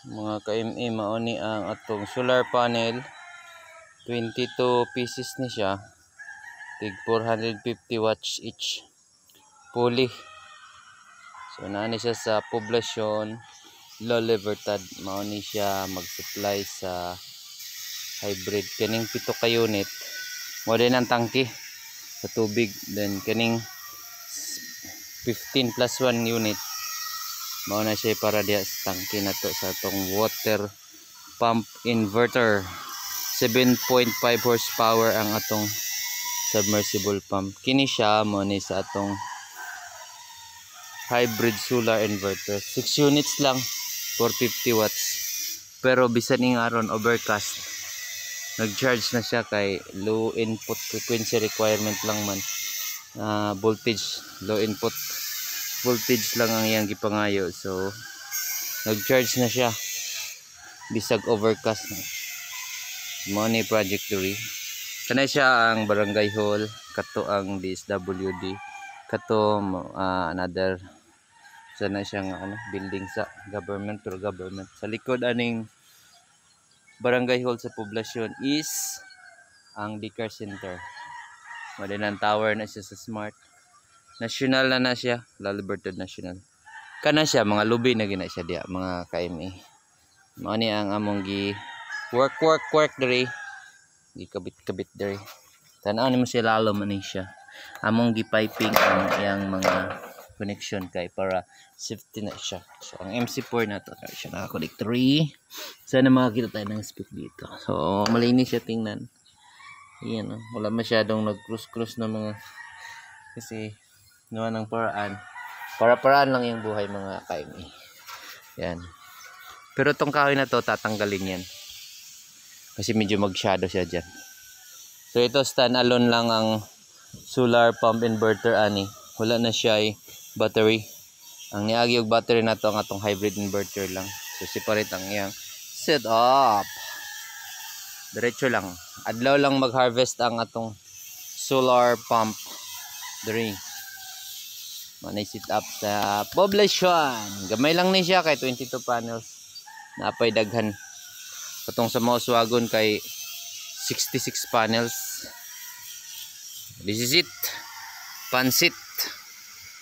Mga ka-MA mao ni ang atong solar panel. 22 pieces ni siya. Tig 450 watts each. Fully. So naani siya sa poblasyon La Libertad. Mao ni siya mag-supply sa hybrid. Kaning 7 ka unit. Mo din ang tangke sa tubig. Then kaning 15 plus 1 unit. Mao na siya para diha sa tangke na to sa atong water pump inverter. 7.5 horsepower ang atong submersible pump. Kini siya mo ni sa atong hybrid solar inverter. 6 units lang, 450 watts. Pero bisan ning aron overcast, nag-charge na siya kay low input frequency requirement lang man. Voltage, low input voltage lang ang iyang gipangayo. So nag-charge na siya bisag overcast na. Money Project 3. Kana siya ang barangay hall, kato ang DSWD, kato another sana siya nga building sa government or government. Sa likod aning barangay hall sa poblasyon is ang daycare center. Madinang tower na siya sa Smart. National na siya, La Libertad National. Kana siya mga lubi na gina siya diya, mga KMA. Mao ni ang among gi work diri. Gikabit diri. Tan-aw nimo siya lalo man siya. Among gipiping ang iyang mga connection kay para safety na siya. So ang MC4 na to siya naka-connect 3. Sana makakita tayo ng speed dito. So malinis siya tingnan. Ayan, wala masyadong nag-cruise na mga kasi naman ng paraan. Para-paraan lang yung buhay mga KMA. Yan. Pero tong kahoy na to tatanggalin yan. Kasi medyo mag-shadow siya dyan. So ito stand alone lang ang solar pump inverter ani. Wala na siya ay battery. Ang niagi og battery na to ang atong hybrid inverter lang. So separate ang iyang setup. Diretso lang. Adlaw lang mag-harvest ang atong solar pump. Diri. Manay set up sa poblasyon. Gamay lang ni siya kay 22 panels. Napay daghan. Katong sa mouse wagon kay 66 panels. This is it. Pansit.